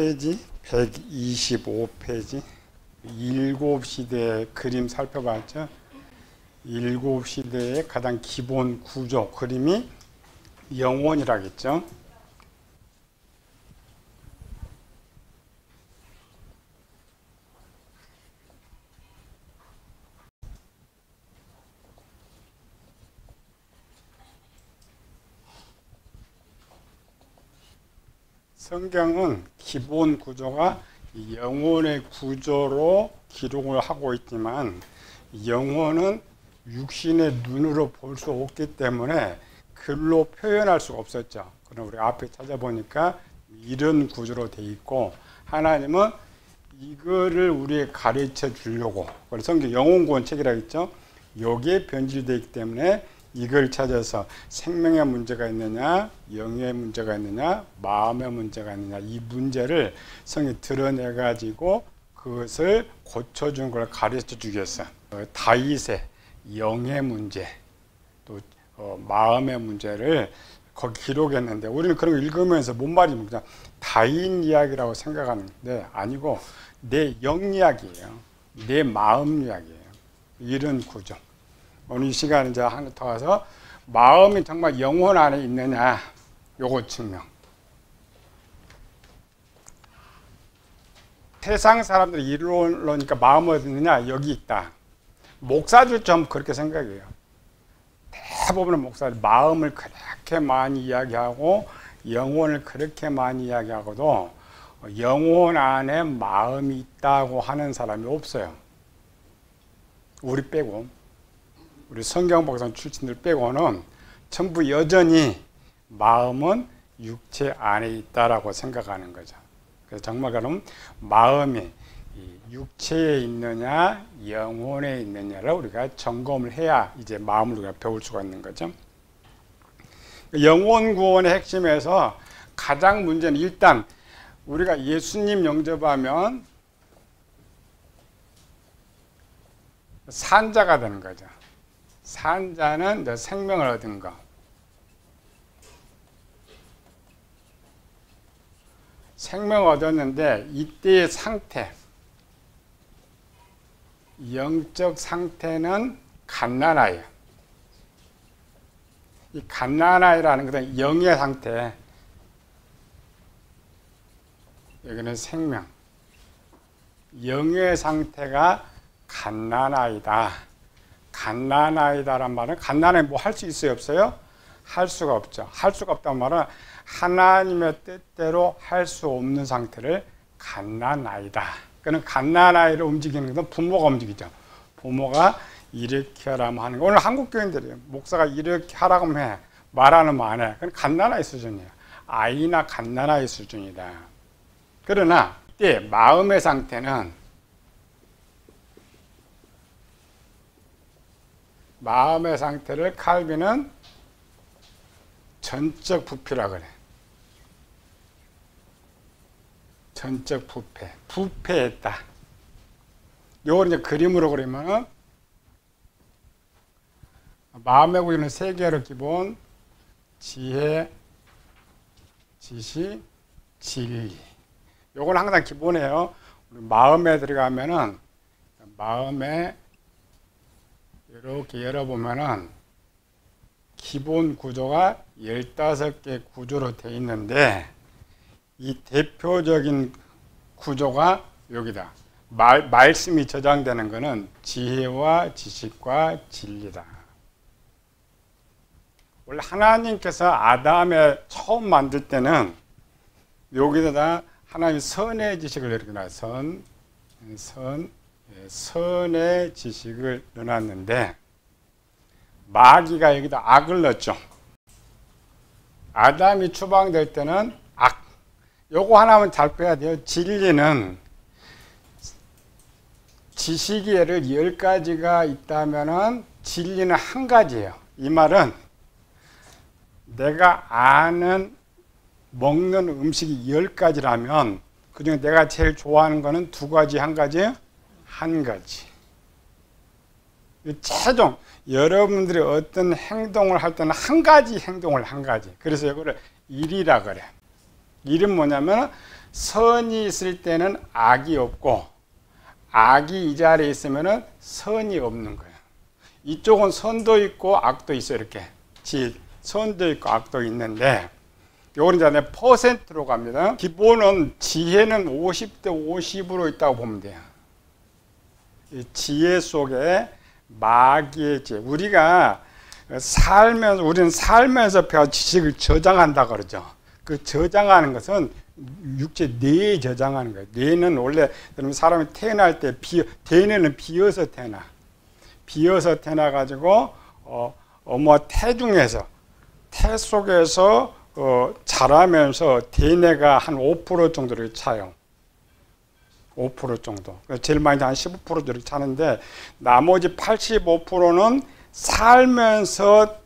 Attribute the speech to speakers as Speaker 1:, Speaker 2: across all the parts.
Speaker 1: 페이지 125페이지 일곱 시대의 그림 살펴봤죠. 일곱 시대의 가장 기본 구조 그림이 영혼이라겠죠. 성경은 기본 구조가 영혼의 구조로 기록을 하고 있지만 영혼은 육신의 눈으로 볼 수 없기 때문에 글로 표현할 수가 없었죠. 그럼 우리 앞에 찾아보니까 이런 구조로 돼 있고 하나님은 이거를 우리에게 가르쳐 주려고 그래서 성경 영혼구원 책이라고 했죠. 여기에 변질되어 있기 때문에 이걸 찾아서 생명의 문제가 있느냐, 영의 문제가 있느냐, 마음의 문제가 있느냐 이 문제를 성이 드러내가지고 그것을 고쳐준 걸 가르쳐 주겠어. 다윗의 영의 문제, 또 마음의 문제를 거기 기록했는데 우리는 그런 거 읽으면서 뭔 말이면 그냥 다윗 이야기라고 생각하는데 아니고 내 영 이야기예요. 내 마음 이야기예요. 이런 구조. 오늘 이 시간에 이제 하나 더 가서 마음이 정말 영혼 안에 있느냐 요거 증명. 세상 사람들이 이러니까 마음이 어디 있느냐 여기 있다. 목사들 좀 그렇게 생각해요. 대부분의 목사들 마음을 그렇게 많이 이야기하고 영혼을 그렇게 많이 이야기하고도 영혼 안에 마음이 있다고 하는 사람이 없어요. 우리 빼고. 우리 성경복상 출신들 빼고는 전부 여전히 마음은 육체 안에 있다라고 생각하는 거죠. 그래서 정말 그럼 마음이 육체에 있느냐 영혼에 있느냐를 우리가 점검을 해야 이제 마음을 우리가 배울 수가 있는 거죠. 영혼 구원의 핵심에서 가장 문제는 일단 우리가 예수님 영접하면 산자가 되는 거죠. 산자는 생명을 얻은 거. 생명을 얻었는데 이때의 상태, 영적 상태는 갓난아이예요. 이 갓난아이라는 것은 영의 상태, 여기는 생명. 영의 상태가 갓난아이다. 갓난아이다란 말은 갓난아이 뭐 할 수 있어요 없어요? 할 수가 없죠. 할 수가 없다는 말은 하나님의 뜻대로 할 수 없는 상태를 갓난아이다. 그는 갓난아이를 움직이는 것은 부모가 움직이죠. 부모가 이렇게 하라면 하는 거. 오늘 한국 교인들이에요. 목사가 이렇게 하라고 하면 해. 말하면 안 해. 그건 갓난아이 수준이에요. 아이나 갓난아이 수준이다. 그러나 이때 마음의 상태는 마음의 상태를 칼빈은 전적 부패라고 그래. 전적 부패. 부패했다. 요걸 이제 그림으로 그리면은 마음의 구조는 세 개로 기본 지혜, 지식, 진리. 요건 항상 기본이에요. 우리 마음에 들어가면은 마음에 이렇게 열어보면은 기본 구조가 15개 구조로 되어 있는데 이 대표적인 구조가 여기다. 말씀이 저장되는 것은 지혜와 지식과 진리다. 원래 하나님께서 아담에 처음 만들 때는 여기다가 하나님 선의 지식을 이렇게 놔서 선의 지식을 넣어놨는데 마귀가 여기다 악을 넣었죠. 아담이 추방될 때는 악. 요거 하나만 잘 빼야 돼요. 진리는 지식이 예를 10가지가 있다면은 진리는 한 가지예요. 이 말은 내가 아는 먹는 음식이 10가지라면 그중에 내가 제일 좋아하는 거는 2가지, 1가지? 한 가지. 최종 여러분들이 어떤 행동을 할 때는 한 가지 행동을 한 가지. 그래서 이거를 일이라 그래. 일은 뭐냐면 선이 있을 때는 악이 없고 악이 이 자리에 있으면 선이 없는 거예요. 이쪽은 선도 있고 악도 있어요. 이렇게 선도 있고 악도 있는데 요거는 이제 퍼센트로 갑니다. 기본은 지혜는 50대 50으로 있다고 보면 돼요. 이 지혜 속에 마귀의 지혜. 우리는 살면서 배운 지식을 저장한다 그러죠. 그 저장하는 것은 육체 뇌에 저장하는 거예요. 뇌는 원래 사람이 태어날 때 뇌는 비어서 태어나. 비어서 태어나가지고 어머 태 속에서 자라면서 대뇌가 한 5% 정도를 차요. 5% 정도. 제일 많이 한 15% 정도 차는데 나머지 85%는 살면서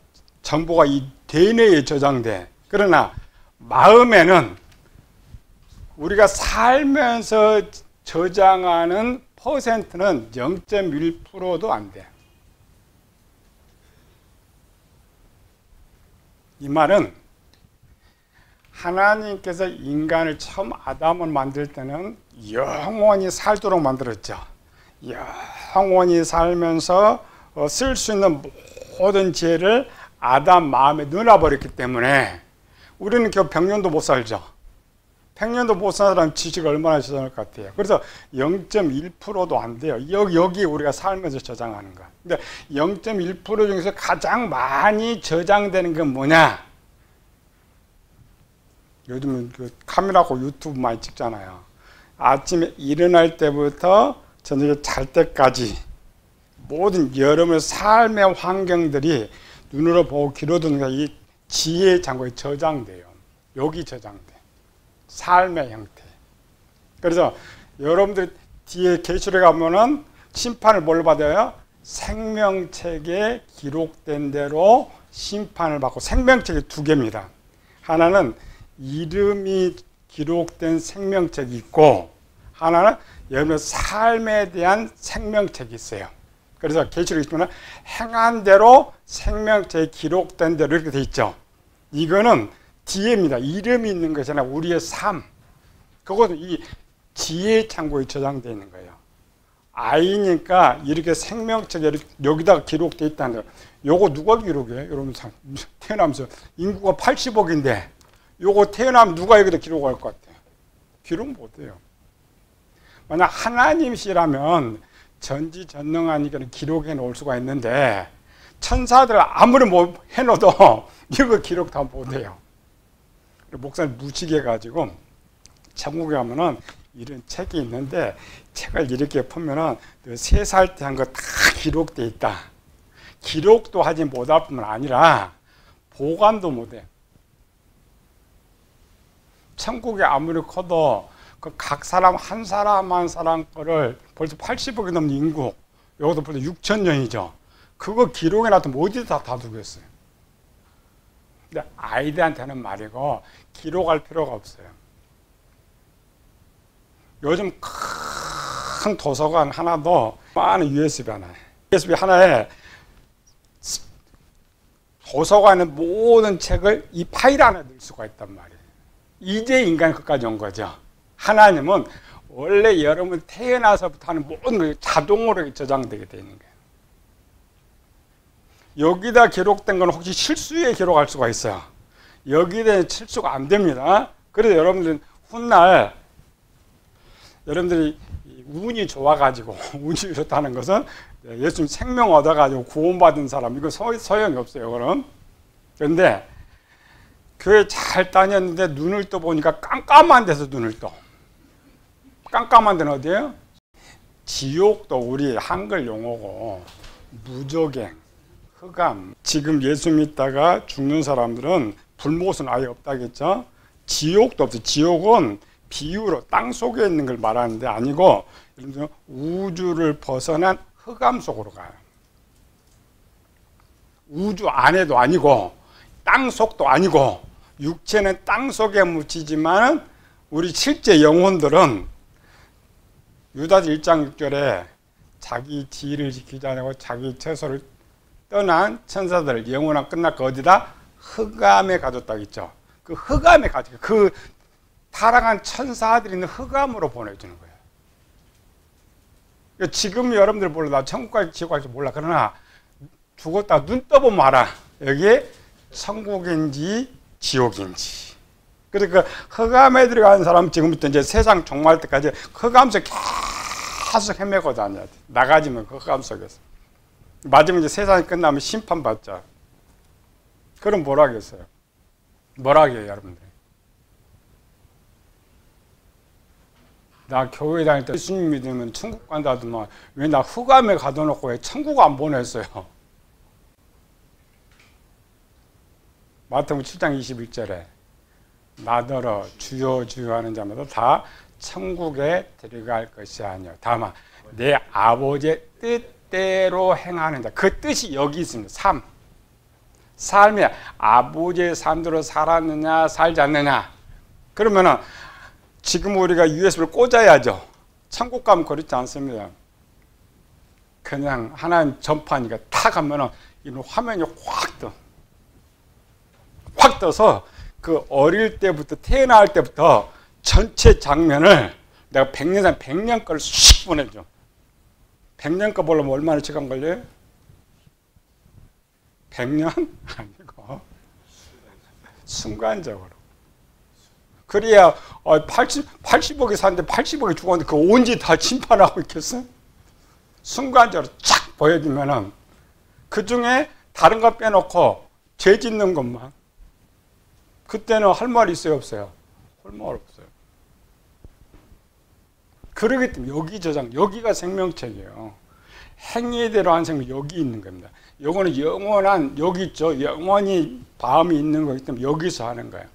Speaker 1: 정보가 이 대뇌에 저장돼. 그러나 마음에는 우리가 살면서 저장하는 퍼센트는 0.1%도 안 돼. 이 말은 하나님께서 인간을 처음 아담을 만들 때는 영원히 살도록 만들었죠. 영원히 살면서 쓸 수 있는 모든 지혜를 아담 마음에 넣어버렸기 때문에 우리는 겨우 100년도 못 살죠. 100년도 못 사는 사람 지식을 얼마나 저장할 것 같아요. 그래서 0.1%도 안 돼요. 여기 우리가 살면서 저장하는 거. 근데 0.1% 중에서 가장 많이 저장되는 건 뭐냐? 요즘은 그 카메라하고 유튜브 많이 찍잖아요. 아침에 일어날 때부터 저녁에 잘 때까지 모든 여러분의 삶의 환경들이 눈으로 보고 귀로 듣는 이 지혜의 창고에 저장돼요. 여기 저장돼. 삶의 형태. 그래서 여러분들 뒤에 계시록에 가면은 심판을 뭘로 받아요? 생명책에 기록된 대로 심판을 받고, 생명책이 두 개입니다. 하나는 이름이 기록된 생명책이 있고 하나는 여러분의 삶에 대한 생명책이 있어요. 그래서 계시록에 있으면 행한 대로 생명책에 기록된 대로 이렇게 돼 있죠. 이거는 지혜입니다. 이름이 있는 것이잖아요. 우리의 삶. 그것은 이 지혜의 창고에 저장되어 있는 거예요. 아이니까 이렇게 생명책에 여기다가 기록되어 있다는 거예요. 요거 누가 기록해? 여러분 태어나면서 인구가 80억인데 요거 태어나면 누가 여기다 기록할 것 같아요? 기록 못해요. 만약 하나님이시라면 전지전능하니까 기록해 놓을 수가 있는데 천사들 아무리 뭐 해놓아도 이거 기록 다 못해요. 목사님 무식해가지고 천국에 가면은 이런 책이 있는데 책을 이렇게 보면은 3살 때 한 거 다 기록돼 있다. 기록도 하지 못할 뿐만 아니라 보관도 못해. 천국에 아무리 커도 그 각 사람 한 사람 한 사람 거를 벌써 80억이 넘는 인구, 여기도 벌써 6,000년이죠. 그거 기록해 놨으면 어디다 다 두겠어요. 근데 아이들한테는 말이고 기록할 필요가 없어요. 요즘 큰 도서관 하나도 많은 USB 하나에, USB 하나에 도서관에 모든 책을 이 파일 안에 넣을 수가 있단 말이에요. 이제 인간이 끝까지 온 거죠. 하나님은 원래 여러분 태어나서부터 하는 모든 걸 자동으로 저장되게 되어 있는 거예요. 여기다 기록된 건 혹시 실수에 기록할 수가 있어요. 여기에 실수가 안 됩니다. 그래서 여러분들은 훗날 여러분들이 운이 좋아가지고 운이 좋다는 것은 예수님 생명 얻어가지고 구원받은 사람, 이거 소용이 없어요. 그럼. 그런데 교회 잘 다녔는데 눈을 떠 보니까 깜깜한 데서 눈을 떠. 깜깜한 데는 어디예요? 지옥도 우리 한글 용어고 무조갱, 흑암. 지금 예수 믿다가 죽는 사람들은 불못은 아예 없다겠죠? 지옥도 없어요. 지옥은 비유로 땅 속에 있는 걸 말하는데 아니고 우주를 벗어난 흑암 속으로 가요. 우주 안에도 아니고 땅 속도 아니고, 육체는 땅 속에 묻히지만 우리 실제 영혼들은 유다서 1장 6절에 자기 지위를 지키지 않고 자기 처소를 떠난 천사들 영원한 끝났고 어디다? 흑암에 가뒀다고 했죠. 그 흑암에 가뒀, 그 타락한 천사들이 있는 흑암으로 보내주는 거예요. 지금 여러분들 몰라. 나 천국 갈지 지옥 갈지 몰라. 그러나 죽었다 눈 떠보면 알아. 여기에 천국인지 지옥인지. 그래서 그 흑암에 들어가는 사람은 지금부터 이제 세상 종말 때까지 흑암 속에 계속 헤매고 다녀야 돼. 나가지면 그 흑암 속에서. 마지막에 이제 세상이 끝나면 심판받자. 그럼 뭐라 하겠어요? 뭐라 하게요, 여러분들? 나 교회 다닐 때 예수님 믿으면 천국 간다 하더만 왜 나 흑암에 가둬놓고 왜 천국 안 보냈어요? 마태복음 7장 21절에 나더러 주여 주여 하는 자마다 다 천국에 들어갈 것이 아니요 다만 내 아버지의 뜻대로 행하는 자. 그 뜻이 여기 있습니다. 삶에 아버지의 삶대로 살았느냐 살지 않느냐. 그러면은 지금 우리가 USB를 꽂아야죠. 천국 가면 그렇지 않습니다. 그냥 하나님 전파니까 탁 하면은 이 화면이 확 떠서 그 어릴 때부터 태어날 때부터 전체 장면을 내가 100년 거를 슉 보내줘. 100년 거 보려면 얼마나 시간 걸려요? 100년? 아니고 순간적으로. 그래야 80억이 사는데 80억이 죽었는데 그 온지 다 심판하고 있겠어? 순간적으로 쫙 보여주면은 그 중에 다른 거 빼놓고 죄 짓는 것만 그때는 할 말이 있어요 없어요? 할 말 없어요. 그러기 때문에 여기 저장, 여기가 생명책이에요. 행위대로 한 생명 여기 있는 겁니다. 요거는 영원한 여기 있죠. 영원히 마음이 있는 거기 때문에 여기서 하는 거예요.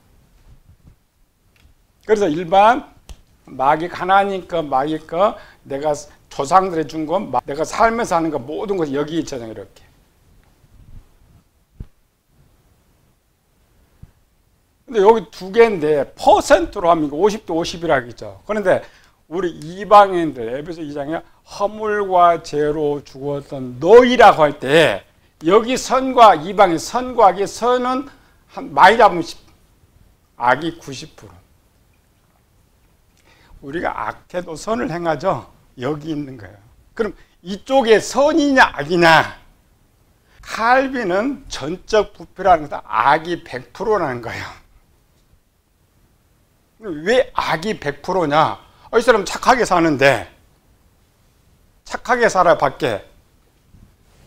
Speaker 1: 그래서 일반 마귀 하나님 거 마귀 거 내가 조상들이 준 거 내가 살면서 하는 거 모든 것이 여기 저장 이렇게. 근데 여기 두 개인데 퍼센트로 하면 50대 50이라겠죠. 그런데 우리 이방인들 에베소 2장에 허물과 죄로 죽었던 너희라고 할 때 여기 선과 이방인 선과 악의 선은 많이 잡으면 악이 90%. 우리가 악해도 선을 행하죠. 여기 있는 거예요. 그럼 이쪽에 선이냐 악이냐? 칼빈은 전적 부패라는 것은 악이 100%라는 거예요. 왜 악이 100%냐? 이 사람 착하게 사는데 착하게 살아 밖에.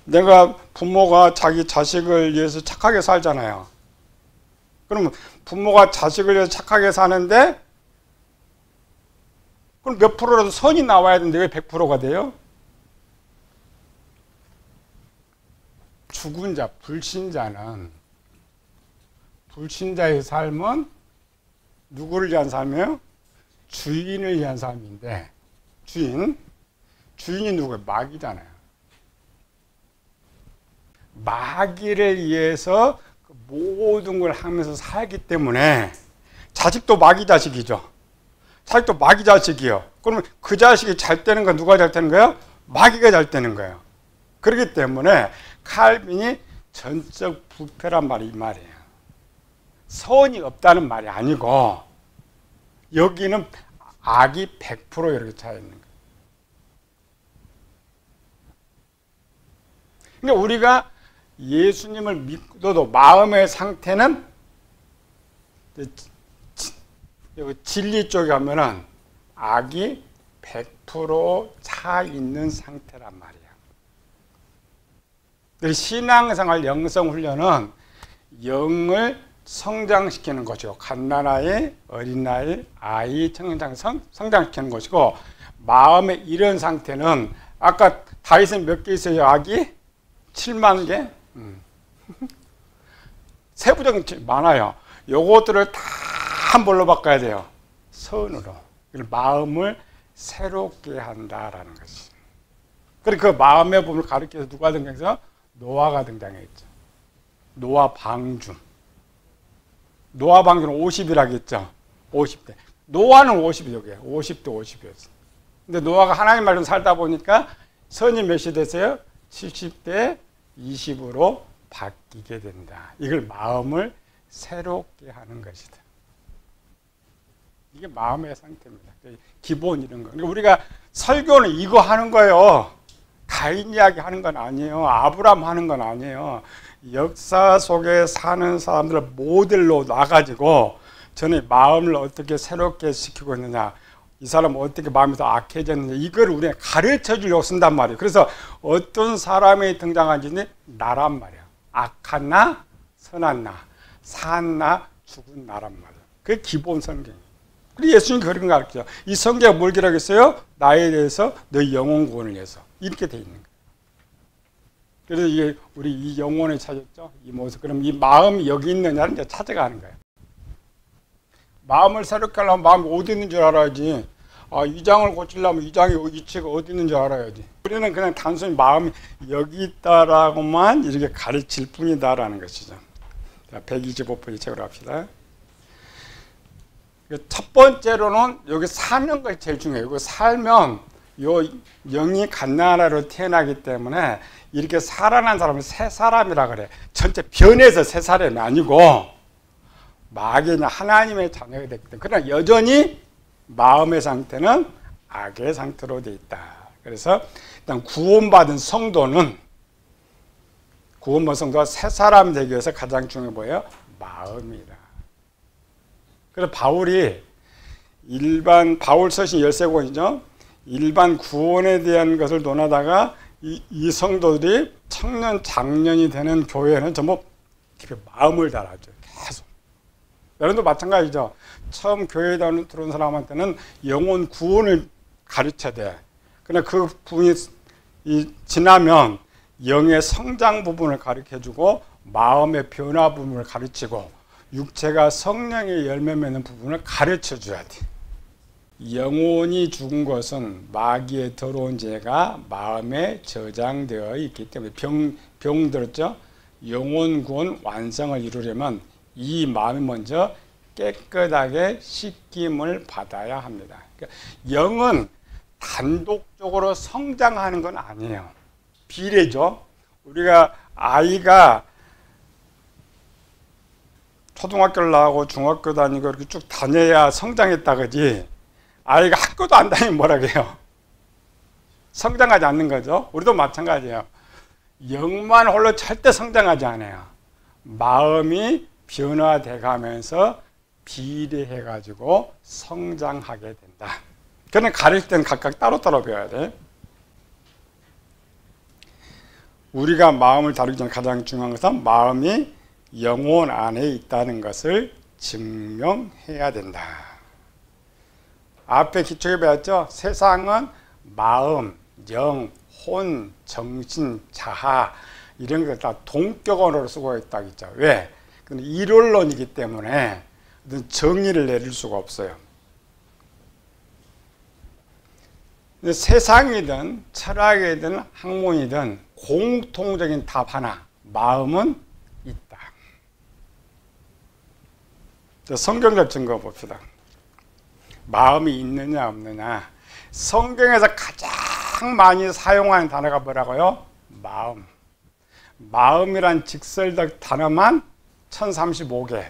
Speaker 1: 내가 부모가 자기 자식을 위해서 착하게 살잖아요. 그러면 부모가 자식을 위해서 착하게 사는데 그럼 몇 프로라도 선이 나와야 되는데 왜 100%가 돼요? 죽은 자, 불신자의 삶은 누구를 위한 삶이에요? 주인을 위한 삶인데 주인이 누구예요? 마귀잖아요. 마귀를 위해서 모든 걸 하면서 살기 때문에 자식도 마귀 자식이죠. 자식도 마귀 자식이요. 그러면 그 자식이 잘 되는 건 누가 잘 되는 거예요? 마귀가 잘 되는 거예요. 그렇기 때문에 칼빈이 전적 부패란 말이 이 말이에요. 선이 없다는 말이 아니고 여기는 악이 100% 이렇게 차 있는 거예요. 그러니까 우리가 예수님을 믿어도 마음의 상태는 여기 진리 쪽에 가면은 악이 100% 차 있는 상태란 말이에요. 신앙생활 영성훈련은 영을 성장시키는 거죠. 갓난아이, 어린아이, 아이, 청년장 성장시키는 것이고 마음의 이런 상태는 아까 다윗은 몇 개 있어요? 악이? 7만 개? 세부적인 많아요. 요것들을 다 한 뭘로 바꿔야 돼요? 선으로. 마음을 새롭게 한다라는 것이. 그리고 그 마음의 부분을 가르쳐서 누가 등장해서? 노아가 등장했죠. 노아 방주. 노아 방주는 50이라겠죠. 50대. 노아는 50이에요. 50대 50이었어요. 근데 노아가 하나님 말씀 살다 보니까 선이 몇이 됐어요? 70대 20으로 바뀌게 된다. 이걸 마음을 새롭게 하는 것이다. 이게 마음의 상태입니다. 기본 이런 거. 그러니까 우리가 설교는 이거 하는 거예요. 가인 이야기 하는 건 아니에요. 아브라함 하는 건 아니에요. 역사 속에 사는 사람들을 모델로 놔가지고 저는 마음을 어떻게 새롭게 시키고 있느냐, 이 사람은 어떻게 마음이 더 악해졌느냐, 이걸 우리가 가르쳐 주려고 쓴단 말이에요. 그래서 어떤 사람이 등장한지 나란 말이에요. 악한 나, 선한 나, 산 나, 죽은 나란 말이에요. 그게 기본 성경이에요. 그리고 예수님이 그런 거 가르쳐요. 이 성경이 뭘 기록했어요? 나에 대해서 너희 영혼 구원을 위해서. 이렇게 돼 있는 거예요. 그래서 이게 우리 이 영혼을 찾았죠. 이 모습. 그럼 이 마음이 여기 있느냐를 이제 찾아가는 거예요. 마음을 새롭게 하려면 마음이 어디 있는 줄 알아야지. 아, 이 장을 고치려면 이 장의 위치가 어디 있는 줄 알아야지. 우리는 그냥 단순히 마음이 여기 있다라고만 이렇게 가르칠 뿐이다라는 것이죠. 자, 125페이지 책으로 합시다. 첫 번째로는 여기 사는 것이 제일 중요해요. 이거 살면 요 영이 갓난아로 태어나기 때문에 이렇게 살아난 사람을 새 사람이라 그래. 전체 변해서 새 사람이 아니고 마귀는 하나님의 자녀가 됐기 때문에. 그러나 여전히 마음의 상태는 악의 상태로 되어 있다. 그래서 일단 구원받은 성도가 새 사람 되기 위해서 가장 중요해 보여요. 마음이다. 그래서 바울 서신 13권이죠. 일반 구원에 대한 것을 논하다가 이 성도들이 청년, 장년이 되는 교회는 전부 마음을 달아줘. 계속. 여러분도 마찬가지죠. 처음 교회에 들어온 사람한테는 영혼 구원을 가르쳐야 돼. 그러나 그 부분이 지나면 영의 성장 부분을 가르쳐주고 마음의 변화 부분을 가르치고 육체가 성령의 열매 맺는 부분을 가르쳐줘야 돼. 영혼이 죽은 것은 마귀의 더러운 죄가 마음에 저장되어 있기 때문에 병 들었죠. 영혼 구원 완성을 이루려면 이 마음이 먼저 깨끗하게 씻김을 받아야 합니다. 그러니까 영은 단독적으로 성장하는 건 아니에요. 비례죠. 우리가 아이가 초등학교를 나오고 중학교 다니고 이렇게 쭉 다녀야 성장했다 그지. 아이가 학교도 안 다니면 뭐라 그래요? 성장하지 않는 거죠. 우리도 마찬가지예요. 영만 홀로 절대 성장하지 않아요. 마음이 변화돼 가면서 비례해 가지고 성장하게 된다. 그러나 가르칠 때는 각각 따로따로 배워야 돼. 우리가 마음을 다루기 전에 가장 중요한 것은 마음이 영혼 안에 있다는 것을 증명해야 된다. 앞에 기초에 배웠죠? 세상은 마음, 영, 혼, 정신, 자아 이런 걸 다 동격 언어로 쓰고 있다고 했죠. 왜? 일원론이기 때문에 정의를 내릴 수가 없어요. 세상이든 철학이든 학문이든 공통적인 답 하나, 마음은 있다. 성경적 증거 봅시다. 마음이 있느냐 없느냐. 성경에서 가장 많이 사용하는 단어가 뭐라고요? 마음. 마음이란 직설적 단어만 1035개.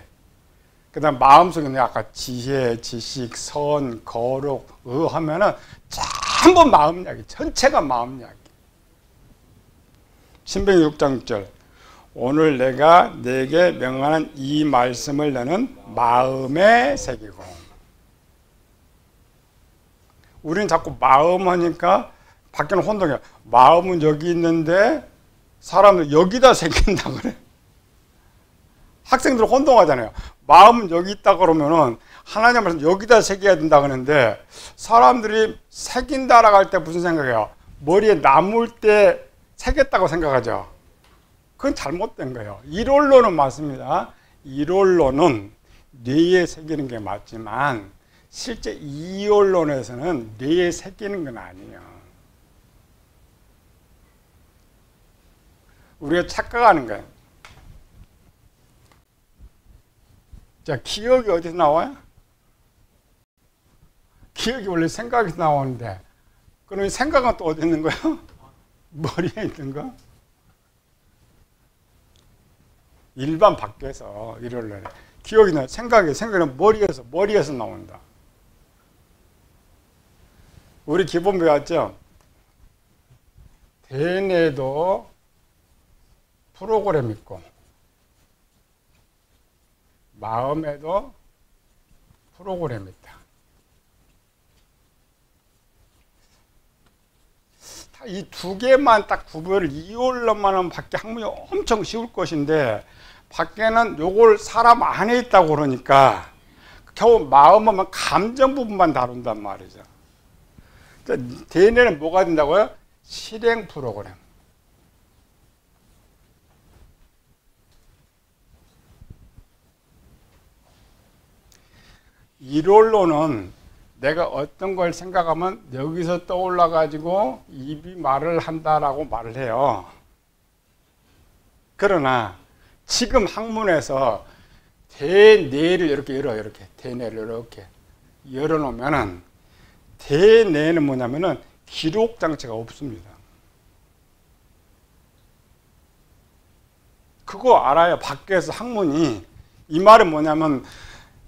Speaker 1: 그 다음 마음속에는 아까 지혜, 지식, 선, 거룩, 하면은 전부 마음 이야기. 전체가 마음 이야기. 신명기 6장 6절. 오늘 내가 네게 명하는 이 말씀을 너는 마음에 새기고. 우리는 자꾸 마음 하니까 밖에는 혼동해요. 마음은 여기 있는데 사람들 여기다 새긴다 그래. 학생들 혼동하잖아요. 마음은 여기 있다 그러면은 하나님 말씀 여기다 새겨야 된다 그러는데 사람들이 새긴다라고 할 때 무슨 생각이에요? 머리에 남을 때 새겼다고 생각하죠. 그건 잘못된 거예요. 일원론은 맞습니다. 일원론은 뇌에 새기는 게 맞지만 실제 이원론에서는 뇌에 새기는 건 아니에요. 우리가 착각하는 거예요. 자, 기억이 어디서 나와요? 기억이 원래 생각에서 나오는데 그럼 생각은 또 어디 있는 거예요? 머리에 있는 거? 일반 밖에서 이럴래. 기억이 나. 생각은 머리에서 나온다. 우리 기본 배웠죠? 대뇌도 프로그램 있고 마음에도 프로그램이 있다. 이 두 개만 딱 구별을 이올로만 하면 밖에 학문이 엄청 쉬울 것인데 밖에는 요걸 사람 안에 있다고 그러니까 겨우 마음은 감정 부분만 다룬단 말이죠. 대뇌는 뭐가 된다고요? 실행 프로그램. 일월로는 내가 어떤 걸 생각하면 여기서 떠올라 가지고 입이 말을 한다라고 말을 해요. 그러나 지금 학문에서 대뇌를 이렇게 열어요. 이렇게 대뇌를 이렇게 열어놓으면은 대뇌는 뭐냐면은 기록 장치가 없습니다. 그거 알아요. 밖에서 학문이 이 말은 뭐냐면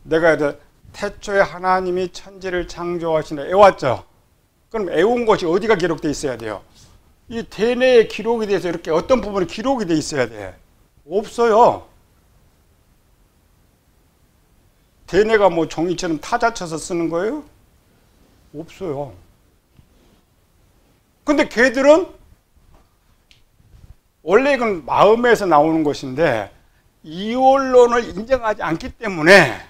Speaker 1: 내가 이제 태초에 하나님이 천지를 창조하시네 애왔죠. 그럼 애운 것이 어디가 기록되어 있어야 돼요? 이 대뇌에 기록이 돼서 이렇게 어떤 부분에 기록이 되어 있어야 돼. 없어요. 대뇌가 뭐 종이처럼 타자 쳐서 쓰는 거예요? 없어요. 근데 걔들은 원래 이건 마음에서 나오는 것인데 이원론을 인정하지 않기 때문에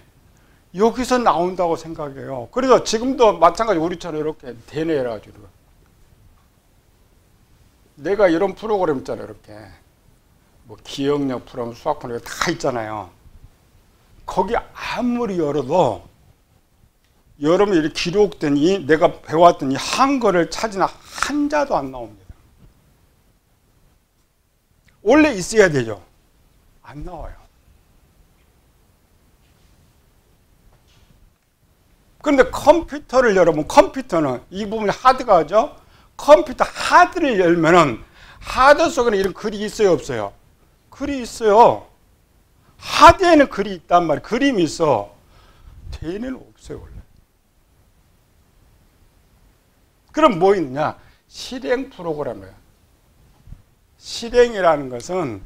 Speaker 1: 여기서 나온다고 생각해요. 그래서 지금도 마찬가지 우리처럼 이렇게 대뇌해가지고 내가 이런 프로그램 있잖아요. 이렇게 뭐 기억력 프로그램, 수학 프로그램 다 있잖아요. 거기 아무리 열어도 여러분이 이렇게 기록된 이 내가 배웠던 이 한글을 찾으나 한자도 안 나옵니다. 원래 있어야 되죠. 안 나와요. 그런데 컴퓨터를 열어보면 컴퓨터는 이 부분이 하드가 하죠. 컴퓨터 하드를 열면은 하드 속에는 이런 글이 있어요, 없어요? 글이 있어요. 하드에는 글이 있단 말이에요. 그림이 있어. 대뇌는 없어요, 원래. 그럼 뭐 있느냐? 실행 프로그램이에요. 실행이라는 것은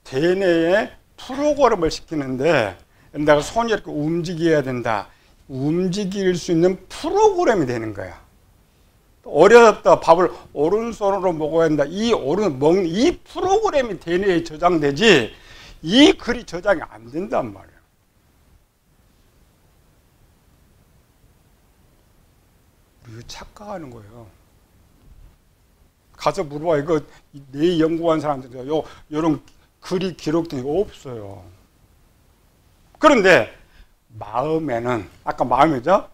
Speaker 1: 대뇌에 프로그램을 시키는데 내가 손이 이렇게 움직여야 된다. 움직일 수 있는 프로그램이 되는 거야. 어렸다 밥을 오른손으로 먹어야 한다. 이 오른 먹는 이 프로그램이 대뇌에 저장되지 이 글이 저장이 안 된단 말이에요. 이거 착각하는 거예요. 가서 물어봐. 이거 내 연구한 사람들 요런 글이 기록된 게 없어요. 그런데 마음에는 아까 마음이죠?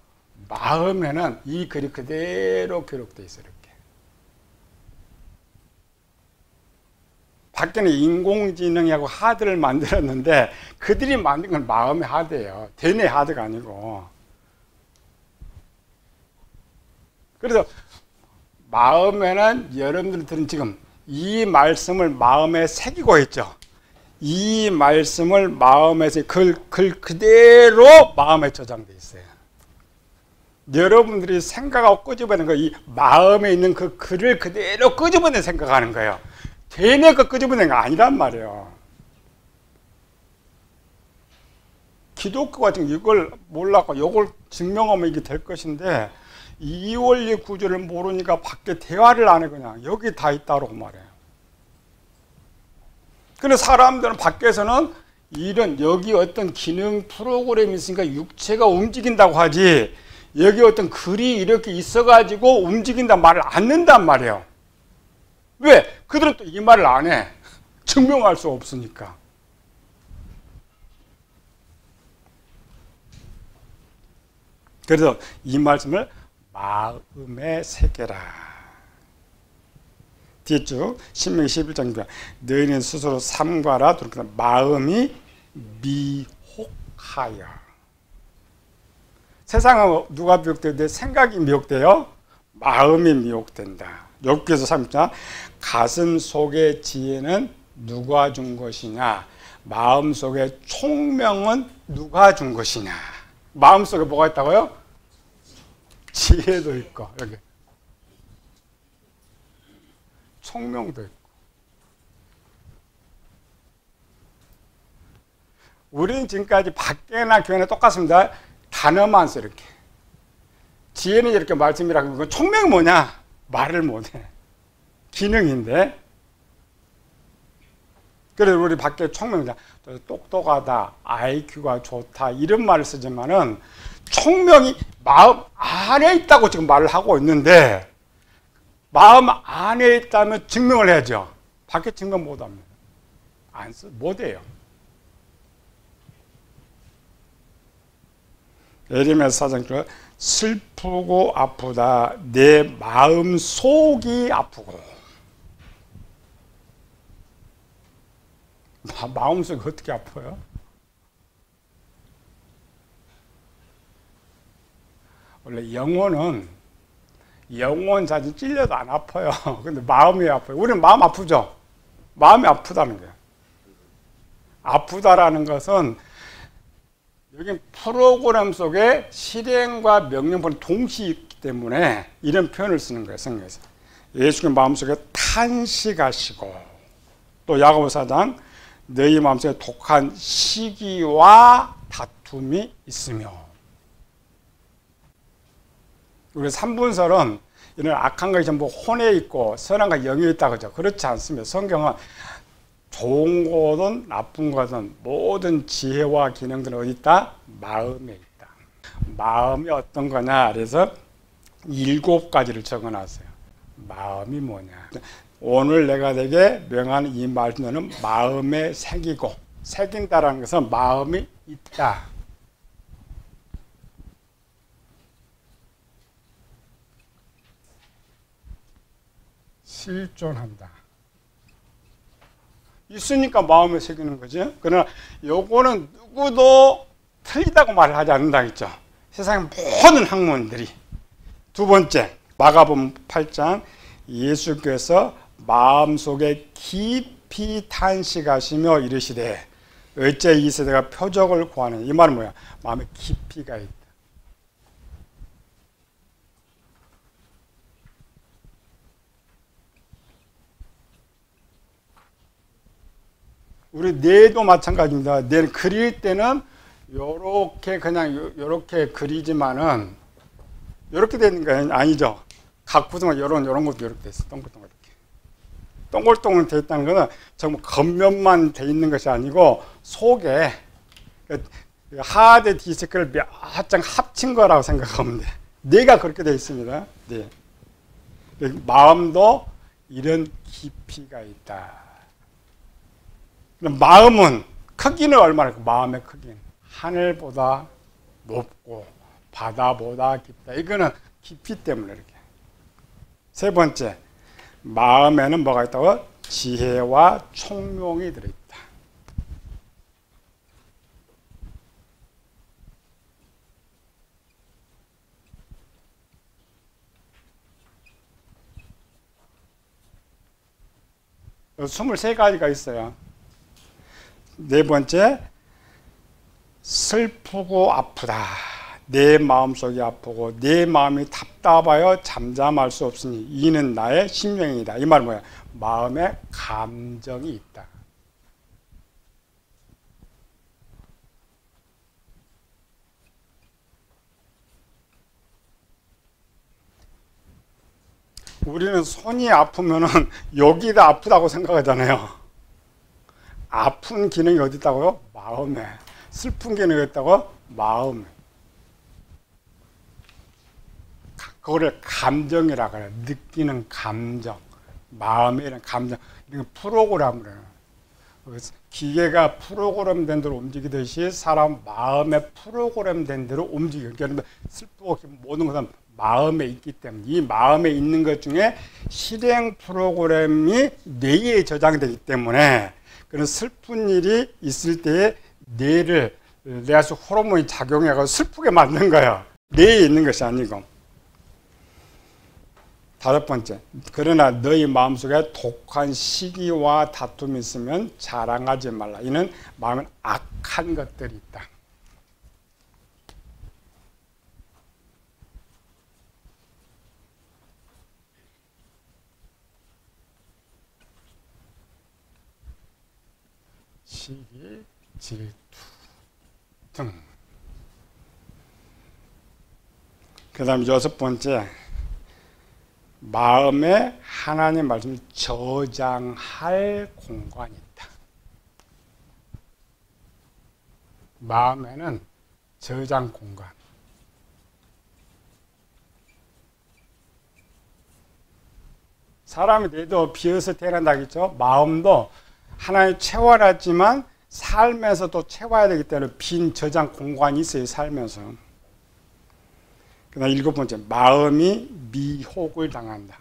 Speaker 1: 마음에는 이 글이 그대로 기록되어 있어요. 이렇게. 밖에는 인공지능하고 하드를 만들었는데 그들이 만든 건 마음의 하드예요. 대뇌 하드가 아니고. 그래서 마음에는 여러분들은 지금 이 말씀을 마음에 새기고 있죠. 이 말씀을 마음에서 글 그대로 마음에 저장되어 있어요. 여러분들이 생각하고 끄집어내는 거, 이 마음에 있는 그 글을 그대로 끄집어내 생각하는 거예요. 대뇌 거 끄집어내는 거 아니란 말이에요. 기독교가 지금 이걸 몰랐고 이걸 증명하면 이게 될 것인데 이원리 구조를 모르니까 밖에 대화를 안 해. 그냥 여기 다 있다고 말해요. 근데 사람들은 밖에서는 이런 여기 어떤 기능 프로그램이 있으니까 육체가 움직인다고 하지 여기 어떤 글이 이렇게 있어가지고 움직인다 말을 안 는단 말이에요. 왜? 그들은 또 이 말을 안 해. 증명할 수 없으니까. 그래서 이 말씀을 마음에 새겨라. 뒤쪽 신명기 11장입니다. 너희는 스스로 삼가라. 마음이 미혹하여. 세상은 누가 미혹되는데 생각이 미혹돼요? 마음이 미혹된다. 욥기서 3장 가슴 속의 지혜는 누가 준 것이냐? 마음 속의 총명은 누가 준 것이냐? 마음 속에 뭐가 있다고요? 지혜도 있고 여기 청명도 있고. 우리는 지금까지 밖에나 교회나 똑같습니다. 단어만 써 이렇게. 지혜는 이렇게 말씀이라고 하면 청명이 뭐냐? 말을 못해. 기능인데. 그래서 우리 밖에 청명이다. 똑똑하다, IQ가 좋다 이런 말을 쓰지만은 청명이 마음 안에 있다고 지금 말을 하고 있는데 마음 안에 있다면 증명을 해야죠. 밖에 증명 못합니다. 못해요. 에레미야서 4장 슬프고 아프다. 내 마음 속이 아프고. 마음속이 어떻게 아파요? 원래 영혼 자체 찔려도 안 아파요. 근데 마음이 아파요. 우리는 마음 아프죠? 마음이 아프다는 거예요. 아프다라는 것은 여기 프로그램 속에 실행과 명령본이 동시에 있기 때문에 이런 표현을 쓰는 거예요. 성경에서. 예수님 마음속에 탄식하시고 또 야고보서 4장 너희 마음속에 독한 시기와 다툼이 있으며. 우리 삼분설은 이런 악한 것이 전부 혼에 있고 선한 것이 영에 있다 그러죠. 그렇지 않습니다. 성경은 좋은 거든 나쁜 거든 모든 지혜와 기능들은 어디 있다? 마음에 있다. 마음이 어떤 거냐? 그래서 7가지를 적어놨어요. 마음이 뭐냐? 오늘 내가 내게 명하는 이 말씀은 마음에 새기고, 새긴다라는 것은 마음이 있다. 실존한다. 있으니까 마음에 새기는 거죠. 그러나 요거는 누구도 틀리다고 말을 하지 않는다 했죠. 세상의 모든 학문들이. 두 번째, 마가복음 8장 예수께서 마음속에 깊이 탄식하시며 이르시되 어째 이 세대가 표적을 구하느냐. 이 말은 뭐야? 마음에 깊이가 있다. 우리 뇌도 마찬가지입니다. 뇌를 그릴 때는 요렇게 그냥 요렇게 그리지만은 요렇게 되는 거 아니죠. 각 구성은 요런 것도 요렇게 돼 있어. 동글동글 이렇게. 동글동글 돼 있다는 거는 전부 겉면만 돼 있는 것이 아니고 속에 하드 디스크를 몇 장 합친 거라고 생각하면 돼. 뇌가 그렇게 돼 있습니다. 네. 마음도 이런 깊이가 있다. 마음은 크기는 얼마나 마음의 크기는 하늘보다 높고 바다보다 깊다. 이거는 깊이 때문에 이렇게. 세 번째, 마음에는 뭐가 있다고? 지혜와 총명이 들어있다. 여기 23가지가 있어요. 네 번째, 슬프고 아프다. 내 마음속이 아프고 내 마음이 답답하여 잠잠할 수 없으니 이는 나의 심령이다. 이 말은 뭐야? 마음에 감정이 있다. 우리는 손이 아프면은 여기다 아프다고 생각하잖아요. 아픈 기능이 어디 있다고요? 마음에. 슬픈 기능이 어디 있다고? 마음에. 그거를 감정이라고 해요. 느끼는 감정. 마음에 이런 감정. 이런 프로그램을 해요. 기계가 프로그램된 대로 움직이듯이 사람 마음에 프로그램된 대로 움직여요. 그러니까 슬프고 모든 것은 마음에 있기 때문에 이 마음에 있는 것 중에 실행 프로그램이 뇌에 저장되기 때문에 그런 슬픈 일이 있을 때에 뇌를 뇌에서 호르몬이 작용해서 슬프게 만든 거예요. 뇌에 있는 것이 아니고. 다섯 번째, 그러나 너희 마음속에 독한 시기와 다툼이 있으면 자랑하지 말라. 이는 마음에 악한 것들이 있다. 시기, 질투 등. 그 다음 6번째, 마음에 하나님 말씀을 저장할 공간이 있다. 마음에는 저장 공간. 사람이 뇌도 비어서 태어난다겠죠. 마음도 하나님 채워놨지만 삶에서 또 채워야 되기 때문에 빈 저장 공간이 있어요. 살면서. 그 다음 7번째, 마음이 미혹을 당한다.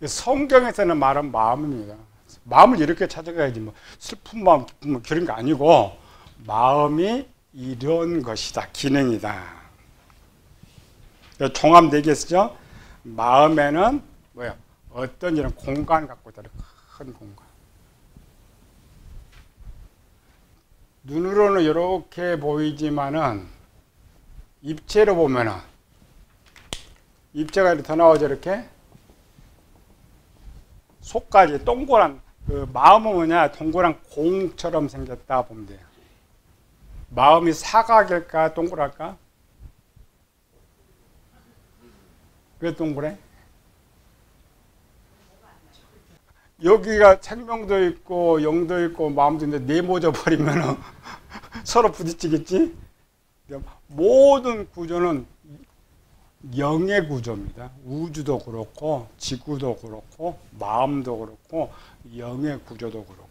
Speaker 1: 성경에서는 말은 마음입니다. 마음을 이렇게 찾아가야지 뭐 슬픈 마음, 기쁜 마음 그런 거 아니고 마음이 이런 것이다. 기능이다. 종합 4개 쓰죠. 마음에는 뭐야? 어떤 이런 공간 갖고 있다. 큰 공간. 눈으로는 이렇게 보이지만은 입체로 보면은 입체가 이렇게 더 나오죠. 이렇게 속까지 동그란 그 마음은 뭐냐? 동그란 공처럼 생겼다 보면 돼요. 마음이 사각일까 동그랄까? 왜 동그래? 여기가 생명도 있고 영도 있고 마음도 있는데 네모져 버리면 서로 부딪히겠지? 모든 구조는 영의 구조입니다. 우주도 그렇고 지구도 그렇고 마음도 그렇고 영의 구조도 그렇고.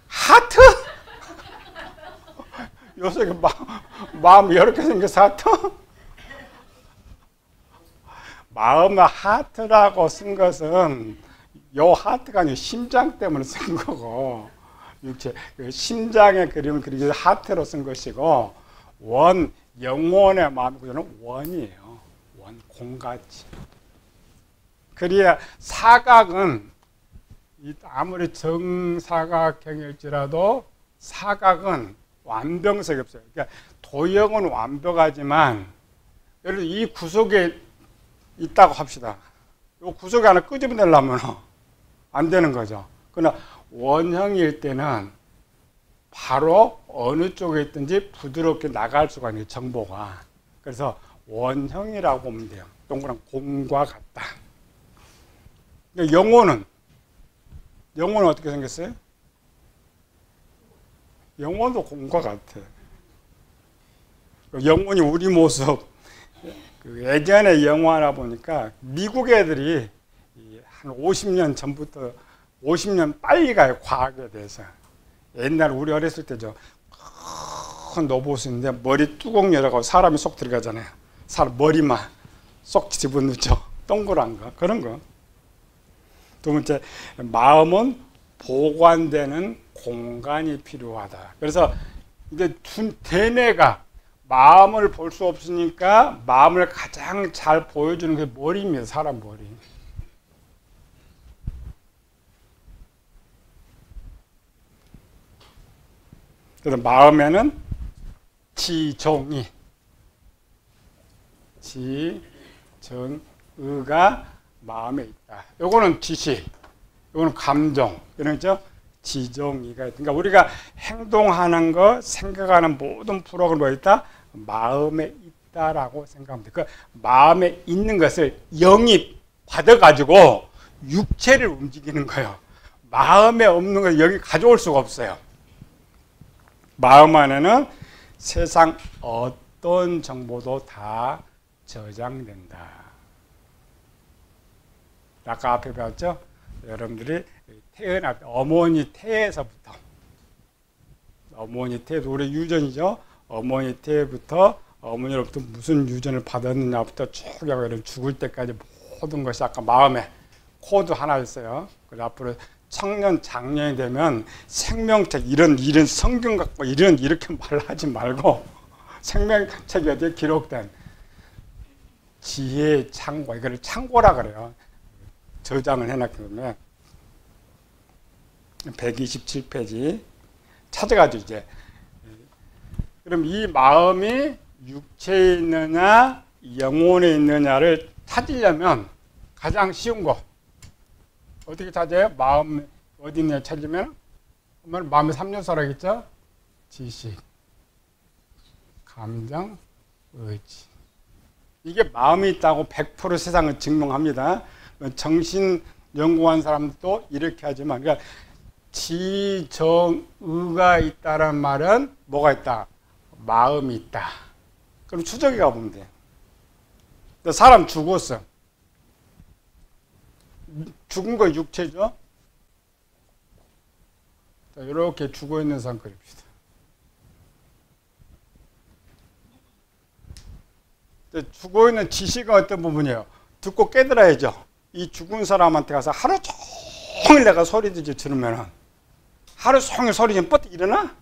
Speaker 1: 하트? 요새 마음 이렇게 생겨서 하트? 마음의 하트라고 쓴 것은 요 하트가 아니고 심장 때문에 쓴 거고, 육체 심장의 그림을 그리기 위해서 하트로 쓴 것이고, 영혼의 마음 구조는 원이에요. 원, 공같이. 그래야 사각은 아무리 정사각형일지라도 사각은 완벽성이 없어요. 그러니까 도형은 완벽하지만 예를 들어 이 구석에 있다고 합시다. 이 구석에 하나 끄집어내려면 안 되는 거죠. 그러나 원형일 때는 바로 어느 쪽에 있든지 부드럽게 나갈 수가 있는 정보가. 그래서 원형이라고 보면 돼요. 동그란 공과 같다. 영혼은 어떻게 생겼어요? 영혼도 공과 같아. 영혼이 우리 모습. 예전에 영화나 보니까 미국 애들이 한 50년 전부터 50년 빨리 가요. 과학에 대해서. 옛날 우리 어렸을 때죠. 큰 로봇인데 머리 뚜껑 열어가고 사람이 쏙 들어가잖아요. 사람 머리만 쏙 집어넣죠. 동그란 거. 그런 거. 두 번째, 마음은 보관되는 공간이 필요하다. 그래서 이제 대뇌가 마음을 볼 수 없으니까 마음을 가장 잘 보여주는 게 머리입니다. 사람 머리. 그래서 마음에는 지정의가 마음에 있다. 요거는 지식, 요거는 감정, 이런 거죠. 지정의가 있다. 그러니까 우리가 행동하는 거, 생각하는 모든 프로그램이 있다. 마음에 있다라고 생각합니다. 그 마음에 있는 것을 영이 받아가지고 육체를 움직이는 거예요. 마음에 없는 걸 여기 가져올 수가 없어요. 마음 안에는 세상 어떤 정보도 다 저장된다. 아까 앞에 배웠죠? 여러분들이 태어날 때 어머니 태에서부터 우리 유전이죠. 어머니 태부터 어머니로부터 무슨 유전을 받았느냐부터 쭉 하고 죽을 때까지 모든 것이 아까 마음에 코드 하나 있어요. 그래서 앞으로 청년 장년이 되면 생명책 이런 성경 갖고 이렇게 말하지 말고 생명책에 어디에 기록된 지혜의 창고, 이거를 창고라 그래요. 저장을 해놨기 때문에 127페이지 찾아가지고 이제 그럼 이 마음이 육체에 있느냐 영혼에 있느냐를 찾으려면 가장 쉬운 거 어떻게 찾아요? 마음 어디 있냐 찾으면 마음의 3요소라겠죠? 지식, 감정, 의지. 이게 마음이 있다고 100% 세상을 증명합니다. 정신 연구한 사람도 이렇게 하지만 그러니까 지정의가 있다는 말은 뭐가 있다? 마음이 있다. 그럼 추적해 가보면 돼. 사람 죽었어. 죽은 거 육체죠? 자, 이렇게 죽어 있는 사람 그립시다. 죽어 있는 지식은 어떤 부분이에요? 듣고 깨달아야죠. 이 죽은 사람한테 가서 하루 종일 내가 소리 들으면은 하루 종일 소리 좀 뻗 일어나?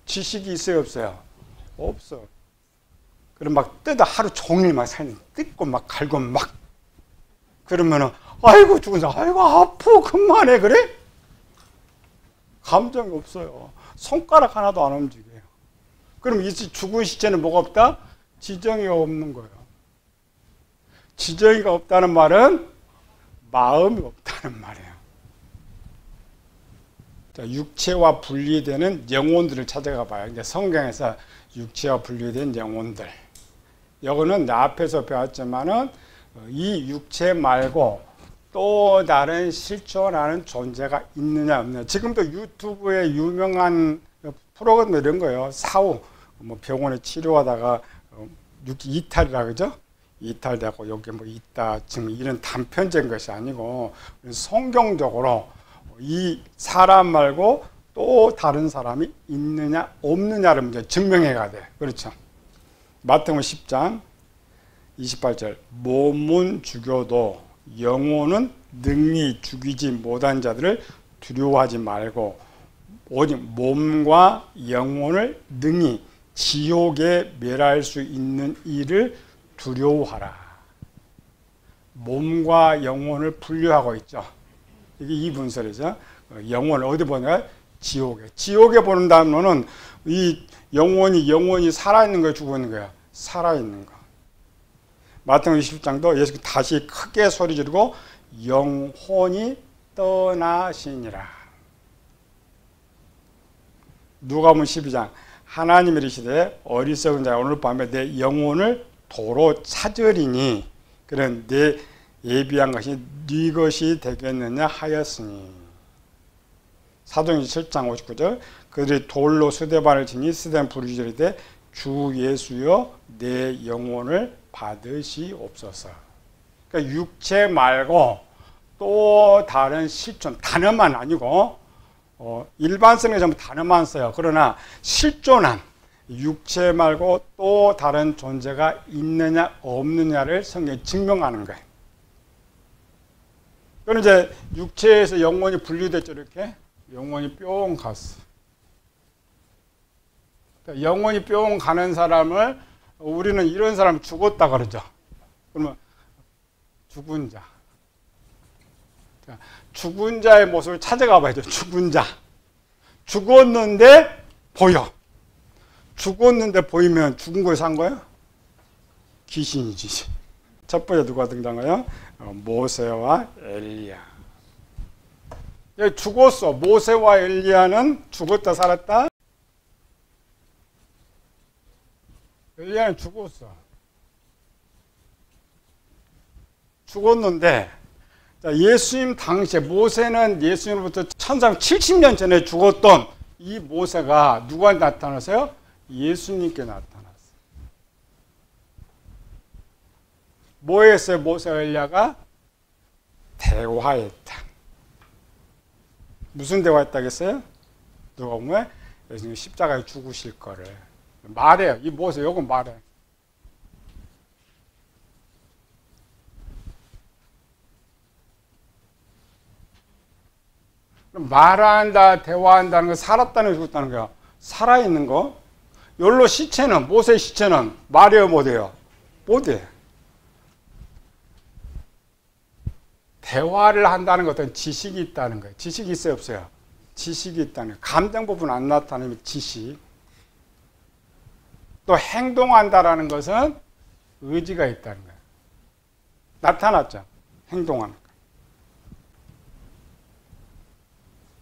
Speaker 1: 지식이 있어요, 없어요? 없어. 그럼 막 뜯어 하루 종일 막 뜯고 막 갈고 막 그러면은 아이고 죽은 사람 아이고 아프 그만해 그래? 감정이 없어요. 손가락 하나도 안 움직여요. 그럼 이 죽은 시체는 뭐가 없다? 지정이 없는 거예요. 지정이가 없다는 말은 마음이 없다는 말이에요. 자, 육체와 분리되는 영혼들을 찾아가 봐요. 이제 성경에서 육체와 분리된 영혼들. 이거는 앞에서 배웠지만은 이 육체 말고 또 다른 실존하는 존재가 있느냐 없느냐. 지금도 유튜브에 유명한 프로그램 이런 거예요. 사후 뭐 병원에 치료하다가 이탈이라 그러죠. 이탈되고 여기 뭐 있다 지금 이런 단편적인 것이 아니고 성경적으로 이 사람 말고 또 다른 사람이 있느냐 없느냐를 먼저 증명해 가야 돼. 그렇죠. 마태복음 10장 28절 몸은 죽여도 영혼은 능히 죽이지 못한 자들을 두려워하지 말고 오직 몸과 영혼을 능히 지옥에 멸할 수 있는 일을 두려워하라. 몸과 영혼을 분류하고 있죠. 이게 이 분설이죠. 영혼을 어디 보냐? 지옥에. 지옥에 보는 단어는 이 영혼이 살아있는 거야, 죽어 있는 거야? 살아있는 거. 마태복음 20장도 예수 다시 크게 소리 지르고 영혼이 떠나시니라. 누가복음 12장 하나님이 이르시되 어리석은 자야 오늘 밤에 내 영혼을 도로 찾으리니 그런 내 예비한 것이 네 것이 되겠느냐 하였으니. 사도행전 7장 59절 그들이 돌로 수대반을 치니 수대반 부르짖으되 주 예수여 내 영혼을 받으시옵소서. 그러니까 육체 말고 또 다른 실존 단어만 아니고 일반성에 전부 단어만 써요. 그러나 실존한 육체 말고 또 다른 존재가 있느냐 없느냐를 성경이 증명하는 거예요. 그럼 이제 육체에서 영혼이 분리됐죠. 이렇게 영혼이 뿅 갔어. 그러니까 영혼이 뿅 가는 사람을 우리는 이런 사람 죽었다 그러죠. 그러면 죽은 자. 죽은 자의 모습을 찾아가 봐야죠. 죽은 자. 죽었는데 보여. 죽었는데 보이면 죽은 거에 산 거예요? 귀신이지. 첫 번째 누가 등장해요? 모세와 엘리야. 죽었어. 모세와 엘리야는 죽었다 살았다? 엘리야는 죽었어. 죽었는데 예수님 당시에 모세는 예수님으로부터 1370년 전에 죽었던 이 모세가 누구한테 나타났어요? 예수님께 나타났어요. 뭐 했어요? 모세와 엘리야가 대화했다. 무슨 대화했다겠어요? 누가 보면 예수님 십자가에 죽으실 거를 말해요. 이 모세 요건 말해. 말한다, 대화한다는 거 살았다는 거 죽었다는 거야. 살아있는 거. 열로 시체는 모세 시체는 말해요 못해요? 못해. 대화를 한다는 것은 지식이 있다는 거예요. 지식이 있어요 없어요? 지식이 있다는 거예요. 감정 부분 안 나타내면 지식. 또 행동한다라는 것은 의지가 있다는 거예요. 나타났죠. 행동하는 거.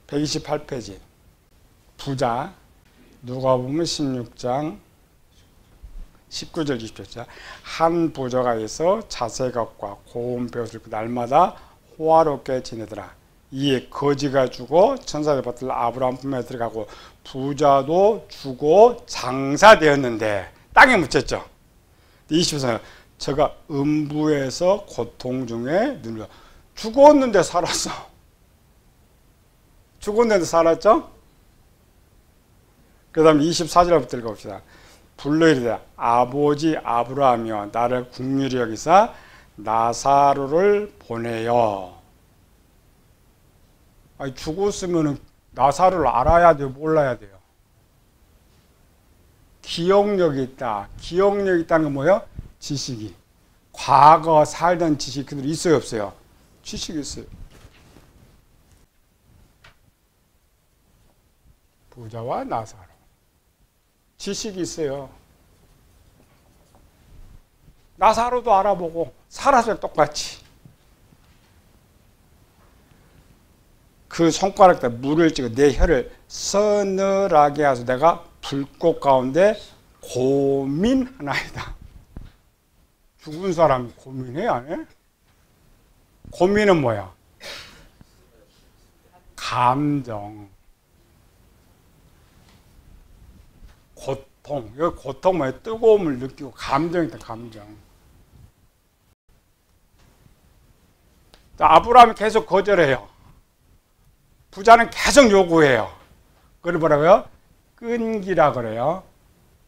Speaker 1: 128페이지. 부자. 누가복음 16장 19절 20절. 한 부자가 있어 자색업과 고운 배옷을 입고 날마다 호화롭게 지내더라. 이에 거지가 죽어 천사들 받들어 아브라함 품에 들어가고 부자도 죽어 장사되었는데 땅에 묻혔죠. 20절. 저가 음부에서 고통 중에 눈을 죽었는데 살았어. 죽었는데 살았죠? 그 다음 24절부터 읽어봅시다. 불러 이르되 아버지 아브라함이여 나를 긍휼히 여기사 나사로를 보내요. 아니, 죽었으면 나사로를 알아야 돼요? 몰라야 돼요? 기억력이 있다. 기억력이 있다는 건 뭐예요? 지식이. 과거 살던 지식이 그대로 있어요? 없어요? 지식이 있어요. 부자와 나사로. 지식이 있어요. 나사로도 알아보고 살았어요. 똑같이. 그 손가락에 물을 찍어 내 혀를 서늘하게 해서 내가 불꽃 가운데 고민하나이다. 죽은 사람이 고민해? 안 해? 고민은 뭐야? 감정. 고통. 여기 고통 뭐예요? 뜨거움을 느끼고 감정이 있다. 감정. 자, 아브라함이 계속 거절해요. 부자는 계속 요구해요. 그걸 뭐라고요? 끈기라 그래요.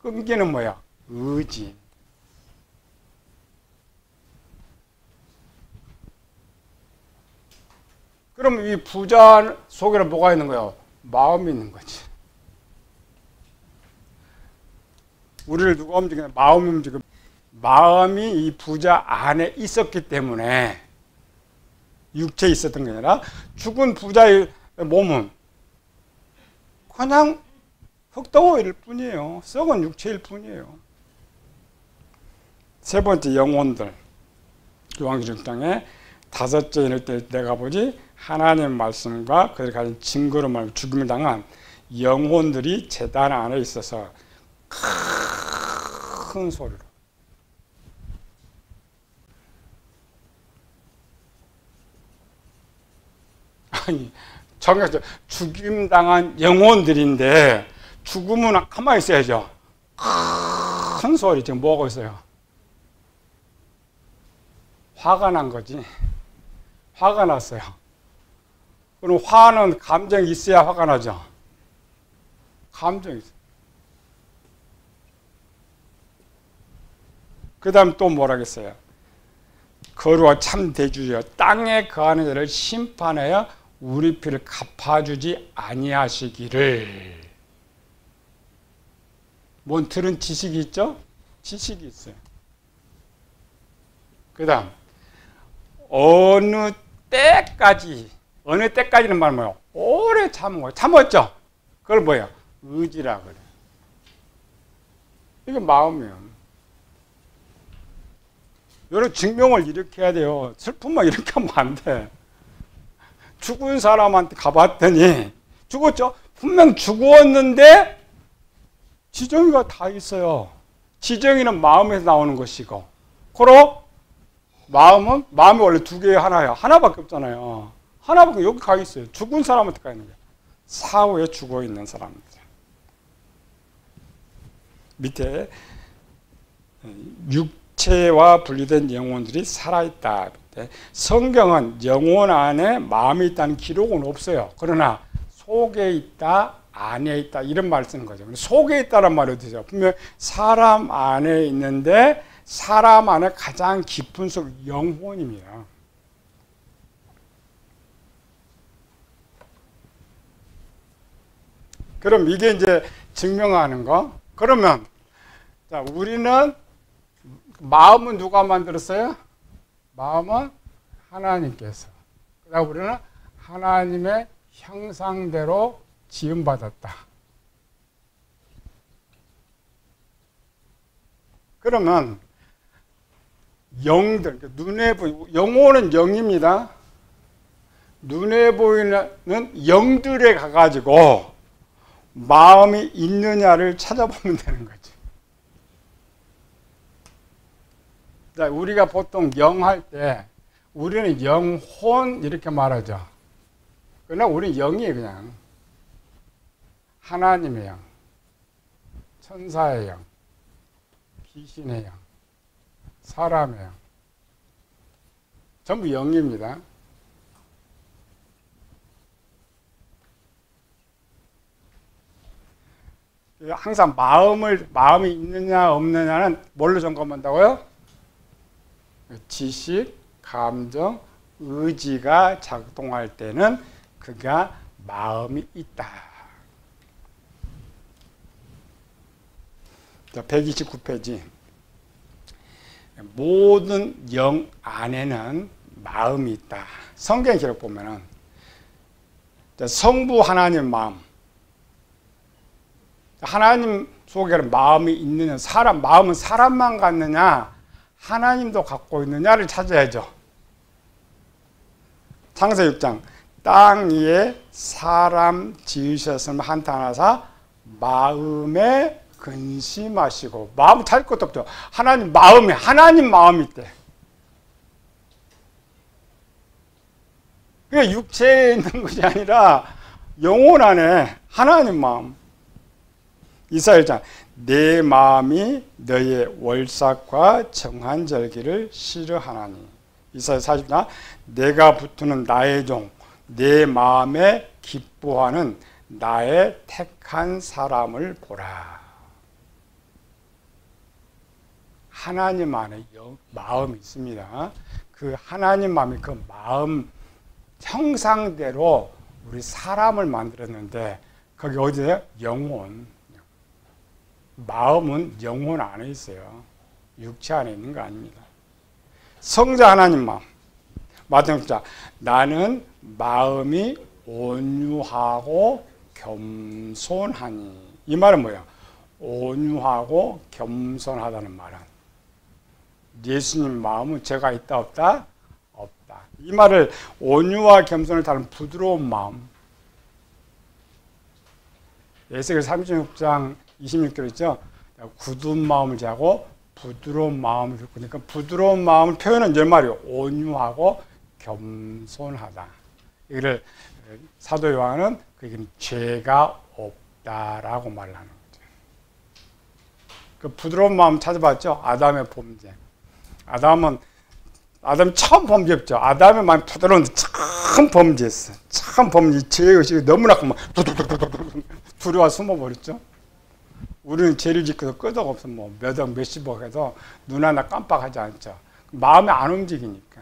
Speaker 1: 끈기는 뭐야? 의지. 그럼 이 부자 속에는 뭐가 있는 거예요? 마음이 있는 거지. 우리를 누가 움직이냐? 마음이 움직여. 마음이 이 부자 안에 있었기 때문에 육체에 있었던 게 아니라 죽은 부자의 몸은 그냥 흙덩어리일 뿐이에요. 썩은 육체일 뿐이에요. 세 번째 영혼들. 요한계시록 6장에 다섯째 이럴 때 내가 보지 하나님 말씀과 그들이 가진 증거로 말하면 죽임을 당한 영혼들이 제단 안에 있어서 큰 소리로 아니 정해서 죽임당한 영혼들인데 죽으면 가만히 있어야죠. 큰 소리 지금 뭐 하고 있어요? 화가 난 거지. 화가 났어요. 그럼 화는 감정이 있어야 화가 나죠. 감정이 있어요. 그 다음 또 뭐라겠어요? 거루와 참 대주여 땅에 거하는 자를 심판하여 우리 피를 갚아주지 아니하시기를. 뭔 들은 지식이 있죠? 지식이 있어요. 그 다음 어느 때까지는 말 뭐예요? 오래 참았죠? 그걸 뭐예요? 의지라 그래요. 이게 마음이에요. 여러 증명을 이렇게 해야 돼요. 슬픔만 이렇게 하면 안 돼. 죽은 사람한테 가봤더니 죽었죠? 분명 죽었는데 지정이가 다 있어요. 지정이는 마음에서 나오는 것이고 그리고 마음이 원래 두 개에 하나야. 하나밖에 없잖아요. 하나밖에 여기 가 있어요. 죽은 사람한테 가 있는 거예요. 사후에 죽어 있는 사람들. 밑에 육체와 분리된 영혼들이 살아있다. 성경은 영혼 안에 마음이 있다는 기록은 없어요. 그러나 속에 있다, 안에 있다 이런 말 쓰는 거죠. 속에 있다는 말이 어디죠? 분명 사람 안에 있는데 사람 안에 가장 깊은 속 영혼입니다. 그럼 이게 이제 증명하는 거. 그러면 자, 우리는 마음은 누가 만들었어요? 마음은 하나님께서. 그다음 우리는 하나님의 형상대로 지음받았다. 그러면 영들, 눈에 보이는, 영혼은 영입니다. 눈에 보이는 영들에 가가지고 마음이 있느냐를 찾아보면 되는 거죠. 자, 우리가 보통 영할 때 우리는 영혼 이렇게 말하죠. 그러나 우리는 영이에요. 그냥 하나님의 영, 천사의 영, 귀신의 영, 사람의 영, 전부 영입니다. 항상 마음이 있느냐 없느냐는 뭘로 점검한다고요? 지식, 감정, 의지가 작동할 때는 그가 마음이 있다. 자, 129페이지. 모든 영 안에는 마음이 있다. 성경 기록 보면은 성부 하나님 마음, 하나님 속에는 마음이 있느냐, 마음은 사람만 갖느냐, 하나님도 갖고 있느냐를 찾아야죠. 창세기 6장, 땅 위에 사람 지으셨으면 한탄하사 마음에 근심하시고. 마음 찾을 것도 없죠. 하나님 마음이 있대. 그게 육체에 있는 것이 아니라 영혼 안에 하나님 마음. 이사야 1장, 내 마음이 너의 월삭과 정한절기를 싫어하나니. 이사야 40장, 내가 붙드는 나의 종, 내 마음에 기뻐하는 나의 택한 사람을 보라. 하나님 안에 마음이 있습니다. 그 하나님 마음이 그 마음 형상대로 우리 사람을 만들었는데 거기 어디에? 영혼. 마음은 영혼 안에 있어요. 육체 안에 있는 거 아닙니다. 성자 하나님 마음. 마태복음 6장, 나는 마음이 온유하고 겸손하니. 이 말은 뭐야? 온유하고 겸손하다는 말은 예수님 마음은 죄가 있다 없다? 없다. 이 말을 온유와 겸손을 다룬 부드러운 마음. 에스겔 36장 26절 있죠? 굳은 마음을 제하고 부드러운 마음을 줄 거니까 부드러운 마음을 표현은 열 말이에요. 온유하고 겸손하다. 이거를 사도 요한은 그게 죄가 없다라고 말하는 거죠. 그 부드러운 마음 찾아봤죠? 아담의 범죄. 아담이 참 범죄했죠. 아담의 마음이 부드러운데 참 범죄했어. 참 범죄. 죄의식이 너무나 막 두려워 숨어버렸죠. 우리는 죄를 짓고도 끄덕 없어 몇 억 몇십억 해도 눈 하나 깜빡하지 않죠. 마음이 안 움직이니까.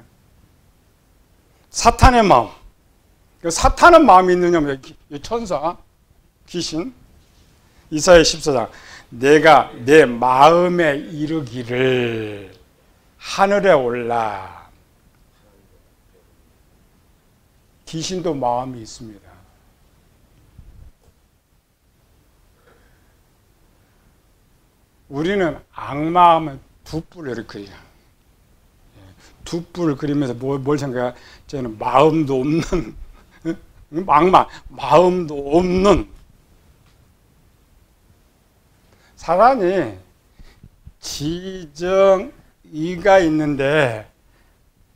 Speaker 1: 사탄의 마음. 사탄은 마음이 있느냐면 천사, 귀신. 이사야 14장, 내가 내 마음에 이르기를 하늘에 올라. 귀신도 마음이 있습니다. 우리는 악마하면 두 뿔을 이렇게 그려요. 두 뿔을 그리면서 뭘 생각해? 저는 마음도 없는 악마, 마음도 없는. 사단이 지정의가 있는데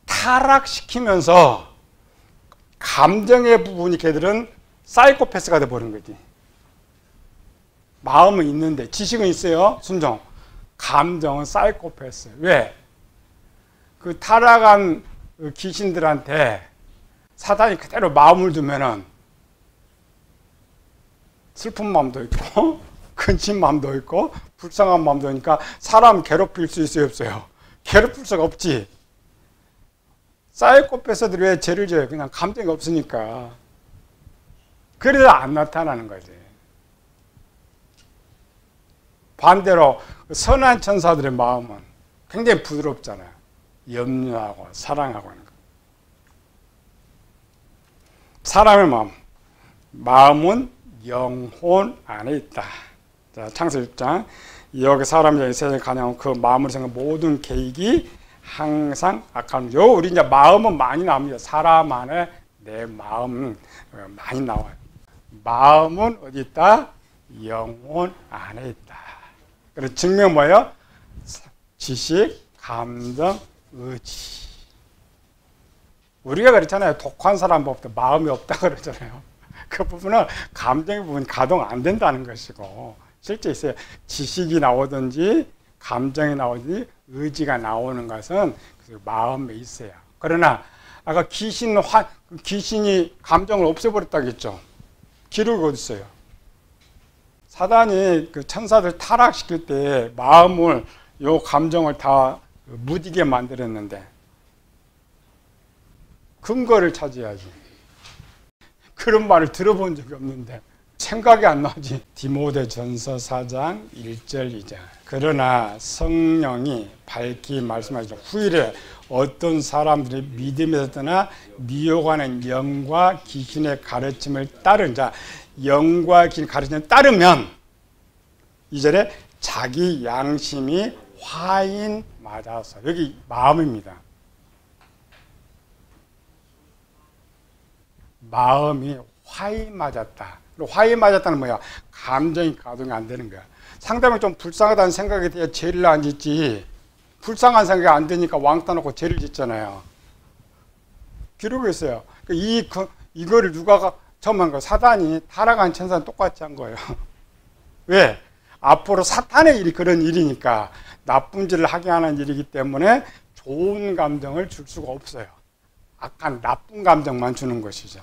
Speaker 1: 타락시키면서 감정의 부분이 걔들은 사이코패스가 돼버린 거지. 마음은 있는데 지식은 있어요. 순종. 감정은 사이코패스. 왜? 그 타락한 귀신들한테 사단이 그대로 마음을 두면은 슬픈 마음도 있고 근심 마음도 있고 불쌍한 마음도 있으니까 사람 괴롭힐 수 있어요, 없어요? 괴롭힐 수가 없지. 사이코패스들이 왜 죄를 져요? 그냥 감정이 없으니까. 그래서 안 나타나는 거지. 반대로 선한 천사들의 마음은 굉장히 부드럽잖아요. 염려하고 사랑하고 하는 거. 사람의 마음. 마음은 영혼 안에 있다. 자, 창세기 6장. 여기 사람이 세상에 가냐면 그 마음으로 생각 모든 계획이 항상 악한. 요 우리 이제 마음은 많이 나옵니다. 사람 안에 내 마음 많이 나와요. 마음은 어디 있다? 영혼 안에 있다. 그래서 증명 뭐예요? 지식, 감정, 의지. 우리가 그렇잖아요. 독한 사람 없다, 마음이 없다 그러잖아요. 그 부분은 감정의 부분 가동 안 된다는 것이고, 실제 있어요. 지식이 나오든지 감정이 나오든지 의지가 나오는 것은 그 마음에 있어요. 그러나 아까 귀신이 감정을 없애버렸다겠죠. 기록이 어디 있어요? 사단이 그 천사들 타락시킬 때 마음을, 요 감정을 다 무디게 만들었는데 근거를 찾아야지. 그런 말을 들어본 적이 없는데 생각이 안 나지. 디모데전서 4장 1절 2절. 그러나 성령이 밝히 말씀하시죠. 후일에 어떤 사람들이 믿음에서 떠나 미혹하는 영과 귀신의 가르침을 따른 자, 영과 귀신의 가르침을 따르면 2절에 자기 양심이 화인 맞아서, 여기 마음입니다. 마음이 화인 맞았다. 화인 맞았다는 뭐야? 감정이 가동이 안 되는 거야. 상대방이 좀 불쌍하다는 생각에 대해 죄를 안 짓지. 불쌍한 생각이 안 되니까 왕따 놓고 죄를 짓잖아요. 기록이 있어요. 이거를 누가 처음 한 거야? 사단이 타락한 천사는 똑같이 한 거예요. 왜? 앞으로 사탄의 일이 그런 일이니까, 나쁜 짓을 하게 하는 일이기 때문에 좋은 감정을 줄 수가 없어요. 악한 나쁜 감정만 주는 것이죠.